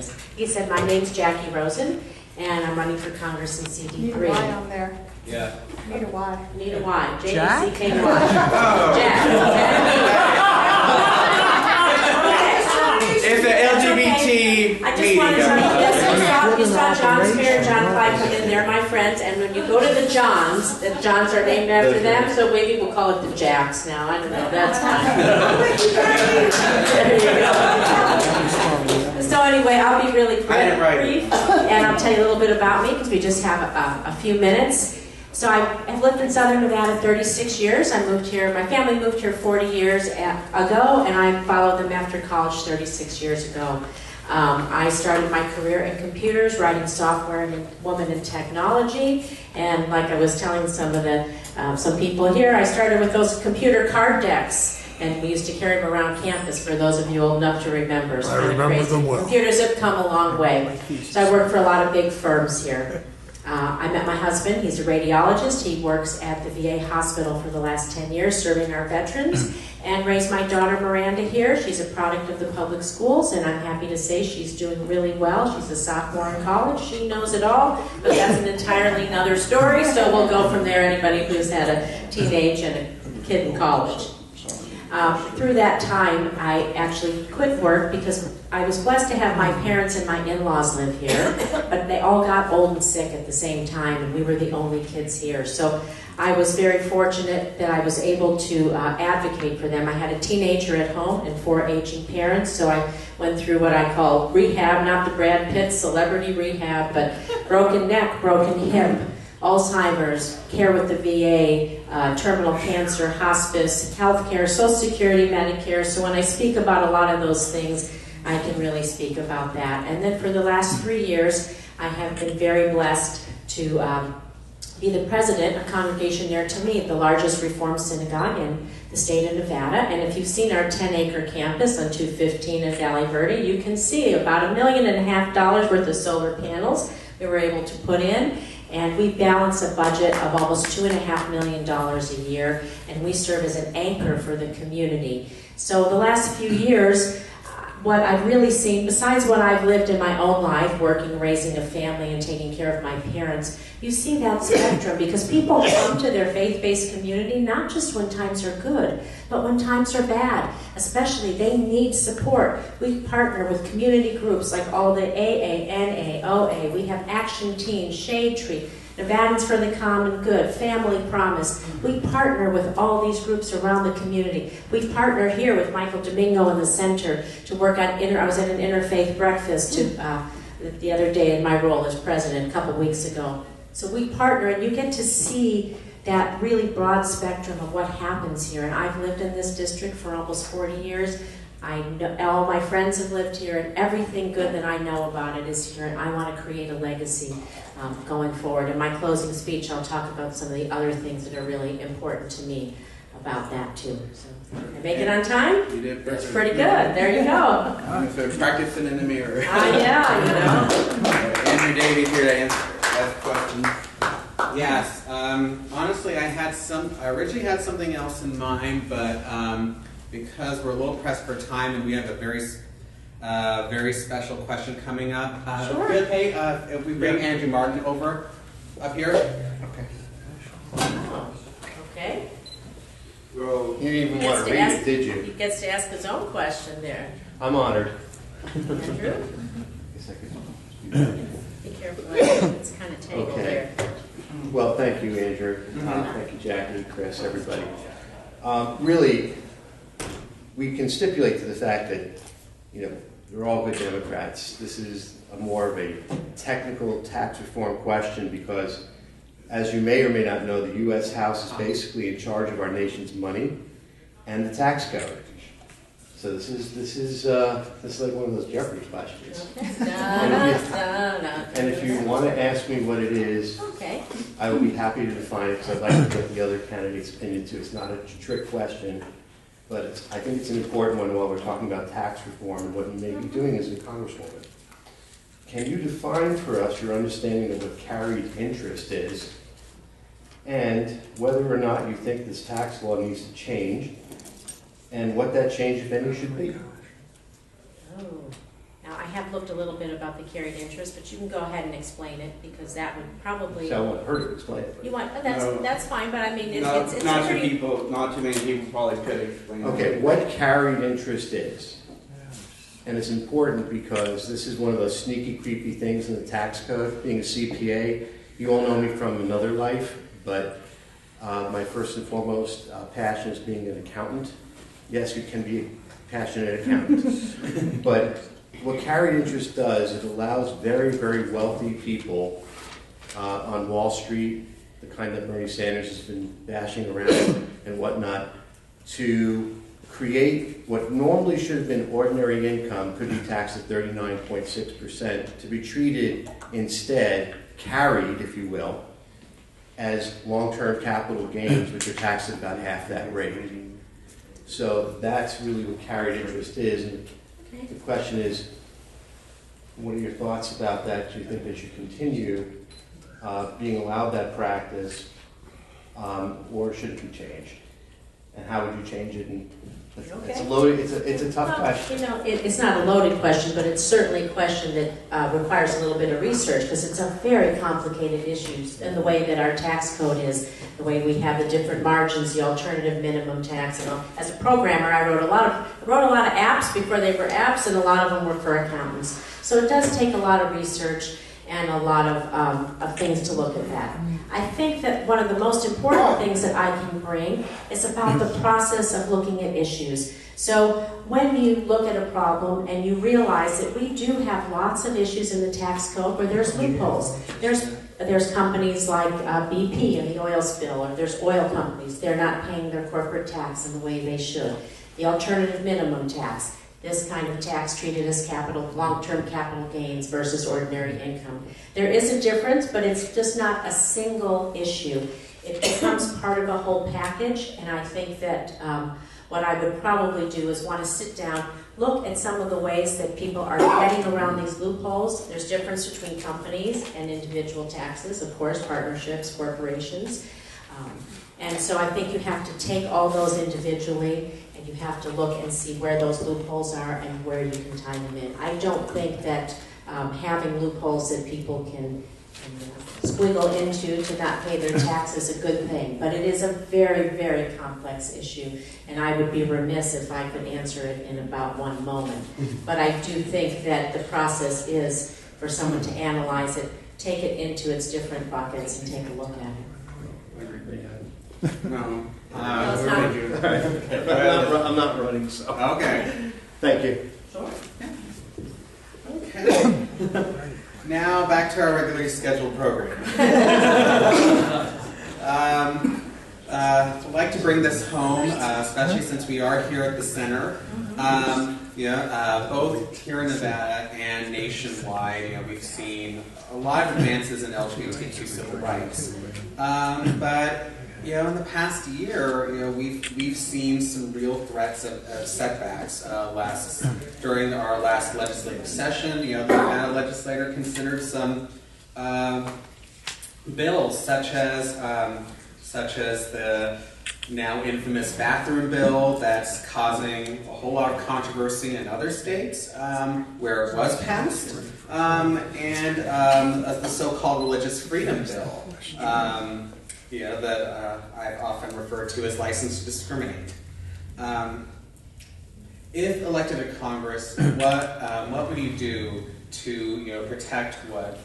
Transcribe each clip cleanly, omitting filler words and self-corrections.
is. He said, my name's Jacky Rosen, and I'm running for Congress in CD3. Need a Y on there. Yeah. Need a Y. Need a Y. Jack? J-A-C-K-Y. Jack. It's an LGBT I just meeting. wanted to make this. You saw John Spear and John Clyde come in. They're my friends. And when you go to the Johns, the Johns are named after them, so maybe we'll call it the Jacks now. I don't know. That's fine. So anyway, I'll be really brief, and I'll tell you a little bit about me because we just have a few minutes. So I've lived in Southern Nevada 36 years. I moved here, my family moved here 40 years ago, and I followed them after college 36 years ago. I started my career in computers, writing software and woman in technology, and like I was telling some people here, I started with those computer card decks, and we used to carry them around campus for those of you old enough to remember. It's I remember them well. Computers have come a long way. So I work for a lot of big firms here. I met my husband. He's a radiologist. He works at the VA hospital for the last 10 years serving our veterans, and raised my daughter Miranda here. She's a product of the public schools, and I'm happy to say she's doing really well. She's a sophomore in college. She knows it all, but that's an entirely another story, so we'll go from there. Anybody who's had a teenage and a kid in college. Through that time, I actually quit work because I was blessed to have my parents and my in-laws live here, but they all got old and sick at the same time, and we were the only kids here. So I was very fortunate that I was able to advocate for them. I had a teenager at home and 4 aging parents, so I went through what I call rehab, not the Brad Pitt celebrity rehab, but broken neck, broken hip, Alzheimer's, care with the VA, terminal cancer, hospice, healthcare, Social Security, Medicare. So when I speak about a lot of those things, I can really speak about that. And then for the last 3 years, I have been very blessed to be the president of a congregation near to me, the largest Reformed synagogue in the state of Nevada. And if you've seen our 10-acre campus on 215 in Valley Verde, you can see about $1.5 million worth of solar panels we were able to put in. And we balance a budget of almost $2.5 million a year, and we serve as an anchor for the community. So the last few years, what I've really seen, besides what I've lived in my own life, working, raising a family, and taking care of my parents, you see that spectrum because people come to their faith-based community not just when times are good, but when times are bad. Especially, they need support. We partner with community groups like all the AA, NA, OA. We have Action Team, Shade Tree, Nevadans for the Common Good, Family Promise. We partner with all these groups around the community. We've partnered here with Michael Domingo in the center to work on, I was at an interfaith breakfast the other day in my role as president a couple weeks ago. So we partner, and you get to see that really broad spectrum of what happens here. And I've lived in this district for almost 40 years. I know, all my friends have lived here, and everything good that I know about it is here, and I want to create a legacy going forward. In my closing speech, I'll talk about some of the other things that are really important to me about that, too. So, did I make it on time? You did. That's pretty good. There you go. So practicing in the mirror. Yeah, you know. Andrew Davies here to answer questions. Yes. Honestly, I originally had something else in mind, but because we're a little pressed for time and we have a very special question coming up. Sure. Okay, if we bring Andrew Martin over up here. Okay. Oh, okay. Well, you didn't even want to read it, did you? He gets to ask his own question there. I'm honored. Andrew? Guess I could. Be careful. It's kind of tangled Okay. there. Well, thank you, Andrew. Thank you, Jackie, Chris, everybody. Really, we can stipulate to the fact that, they're all good Democrats. This is more of a technical tax reform question because, as you may or may not know, the U.S. House is basically in charge of our nation's money and the tax code. So this is like one of those Jeopardy questions. And if you want to ask me what it is, okay, I will be happy to define it because I'd like to get the other candidate's opinion too. It's not a trick question, but I think it's an important one while we're talking about tax reform and what you may be doing as a congresswoman. Can you define for us your understanding of what carried interest is and whether or not you think this tax law needs to change and what that change, if any, should be? Oh, Now, I have looked a little bit about the carried interest, but you can go ahead and explain it, because that would probably... So I want her to explain it. You want, No. that's fine, but I mean, it's Not a too pretty... people, not too many people probably could explain. Okay, what carried interest is, and it's important because this is one of those sneaky, creepy things in the tax code. Being a CPA, you all know me from another life, but my first and foremost passion is being an accountant. Yes, you can be a passionate accountant, but what carried interest does, it allows very, very wealthy people on Wall Street, the kind that Bernie Sanders has been bashing around and whatnot, to create what normally should have been ordinary income, could be taxed at 39.6%, to be treated instead, carried, if you will, as long-term capital gains, which are taxed at about half that rate. So that's really what carried interest is. And the question is, what are your thoughts about that? Do you think they should continue being allowed that practice, or should it be changed? And how would you change it? And it's a loaded, it's a tough question. You know, it's not a loaded question, but it's certainly a question that requires a little bit of research, because it's a very complicated issue in the way that our tax code is, the way we have the different margins, the alternative minimum tax. And all. As a programmer, I wrote a lot of apps before they were apps, and a lot of them were for accountants. So it does take a lot of research and a lot of things to look at that. I think that one of the most important things that I can bring is about the process of looking at issues. So when you look at a problem and you realize that we do have lots of issues in the tax code where there's loopholes. There's companies like BP and the oil spill, or there's oil companies, they're not paying their corporate tax in the way they should. The alternative minimum tax. This kind of tax treated as long-term capital gains versus ordinary income. There is a difference, but it's just not a single issue. It becomes part of a whole package, and I think that what I would probably do is want to sit down, look at some of the ways that people are getting around these loopholes. There's difference between companies and individual taxes, of course, partnerships, corporations. And so I think you have to take all those individually, and you have to look and see where those loopholes are and where you can tie them in. I don't think that having loopholes that people can squiggle into to not pay their tax is a good thing, but it is a very, very complex issue, and I would be remiss if I could answer it in about one moment. But I do think that the process is for someone to analyze it, take it into its different buckets, and take a look at it. No. it's not. I'm not running, so. Okay. Thank you. Sure. Yeah. Okay. Now back to our regularly scheduled program. I'd like to bring this home, especially since we are here at the center. Both here in Nevada and nationwide, we've seen a lot of advances in LGBTQ civil rights. But in the past year, we've seen some real threats of setbacks. During our last legislative session, the Nevada legislature considered some bills, such as the now infamous bathroom bill that's causing a whole lot of controversy in other states where it was passed, and the so-called religious freedom bill. That I've often referred to as license to discriminate. If elected to Congress, what would you do to protect what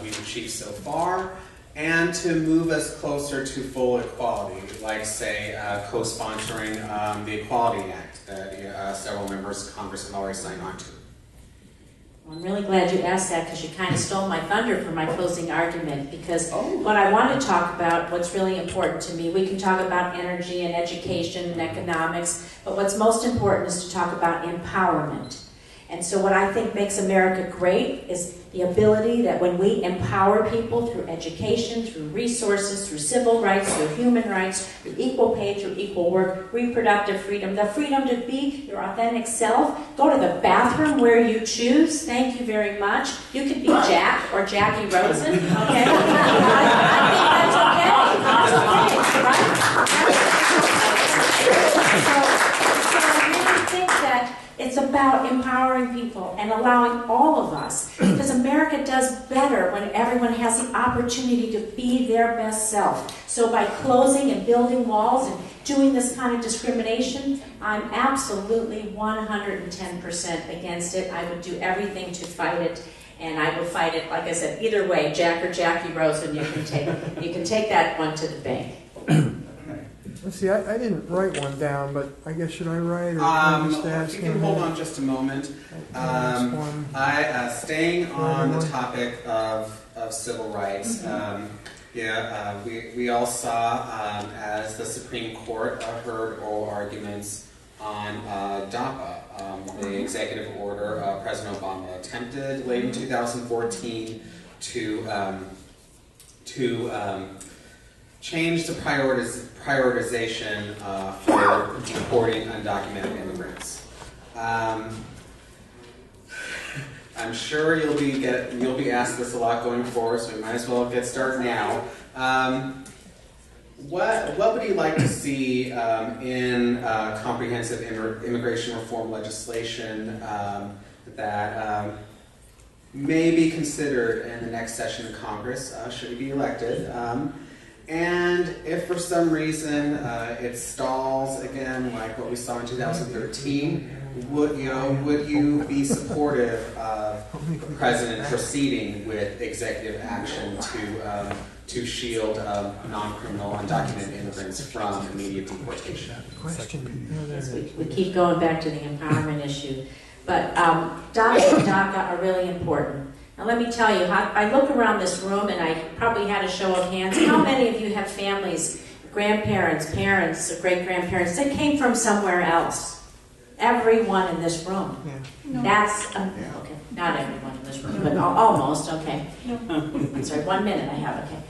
we've achieved so far, and to move us closer to full equality, like say co-sponsoring the Equality Act that several members of Congress have already signed on to? I'm really glad you asked that, because you kind of stole my thunder for my closing argument, because what I want to talk about, what's really important to me, we can talk about energy and education and economics, but what's most important is to talk about empowerment. And so what I think makes America great is the ability that when we empower people through education, through resources, through civil rights, through human rights, through equal pay, through equal work, reproductive freedom, the freedom to be your authentic self, go to the bathroom where you choose. Thank you very much. You could be Jack or Jacky Rosen, okay? I think that's okay. That's okay, right? So I really think that It's about empowering people and allowing all of us, because America does better when everyone has the opportunity to be their best self. So by closing and building walls and doing this kind of discrimination, I'm absolutely 110% against it. I would do everything to fight it, and I would fight it, like I said, either way, Jack or Jacky Rosen, you can take that one to the bank. Let's see, I didn't write one down, but I guess should I write or just ask you can him? hold on just a moment. Staying on the topic of civil rights, we all saw as the Supreme Court heard oral arguments on DAPA, the executive order President Obama attempted late in 2014 to change the prioritization for deporting undocumented immigrants. I'm sure you'll be asked this a lot going forward, so we might as well get started now. What would you like to see in comprehensive immigration reform legislation that may be considered in the next session of Congress, should he be elected? And if for some reason it stalls again, like what we saw in 2013, would you be supportive of the president proceeding with executive action to shield non-criminal undocumented immigrants from immediate deportation? Yes, we keep going back to the empowerment issue, but DACA and DACA are really important. Now let me tell you, I look around this room, and I probably had a show of hands. How many of you have families, grandparents, parents, or great-grandparents that came from somewhere else? Everyone in this room. Yeah. No. That's, okay, not everyone in this room, but almost, okay. I'm sorry, 1 minute I have, okay.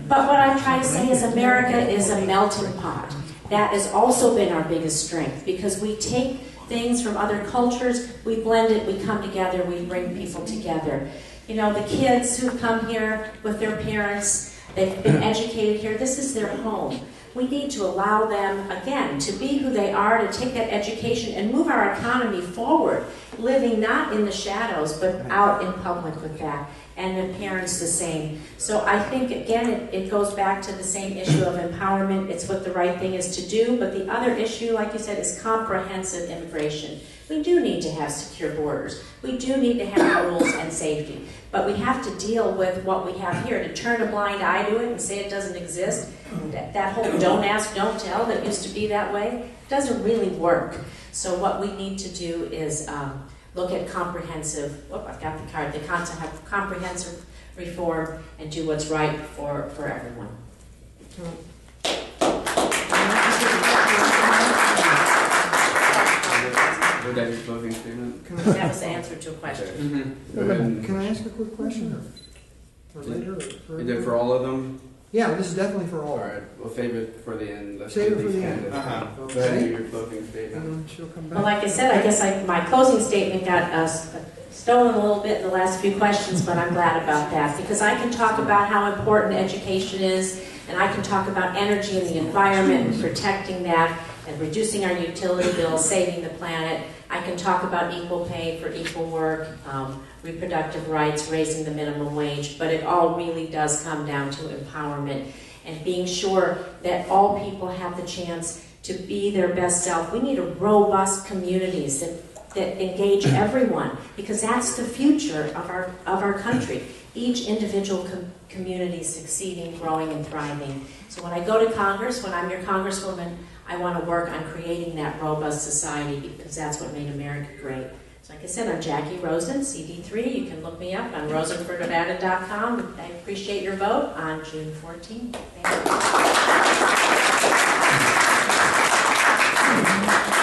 But what I'm trying to say is America is a melting pot. That has also been our biggest strength, because we take things from other cultures, we blend it, we come together, we bring people together. You know, the kids who come here with their parents, they've been educated here, this is their home. We need to allow them, again, to be who they are, to take that education and move our economy forward, living not in the shadows, but out in public with that. And the parents the same. So I think, again, it goes back to the same issue of empowerment. It's what the right thing is to do. But the other issue, like you said, is comprehensive immigration. We do need to have secure borders. We do need to have rules and safety. But we have to deal with what we have here. To turn a blind eye to it and say it doesn't exist, that whole don't ask, don't tell that used to be that way, doesn't really work. So what we need to do is look at comprehensive, I've got the card, the concept of comprehensive reform and do what's right for everyone. That your closing statement? That was the answer to a question. Mm-hmm. Can I ask a quick question? Or later? Is it for all of them? Yeah, this is definitely for all. All right, we'll save it for the end. Let's Save get it for these the end. candidates. Okay. Go ahead and do your closing And statement. then she'll come back. Well, like I said, I guess my closing statement got stolen a little bit in the last few questions, but I'm glad about that, because I can talk about how important education is, and I can talk about energy and the environment and protecting that and reducing our utility bills, saving the planet. I can talk about equal pay for equal work, reproductive rights, raising the minimum wage, but it all really does come down to empowerment and being sure that all people have the chance to be their best self. We need a robust communities that engage everyone, because that's the future of our country. Each individual community succeeding, growing, and thriving. So when I go to Congress, when I'm your Congresswoman, I want to work on creating that robust society, because that's what made America great. So like I said, I'm Jacky Rosen, CD3. You can look me up on rosenfornevada.com. I appreciate your vote on June 14th. Thank you.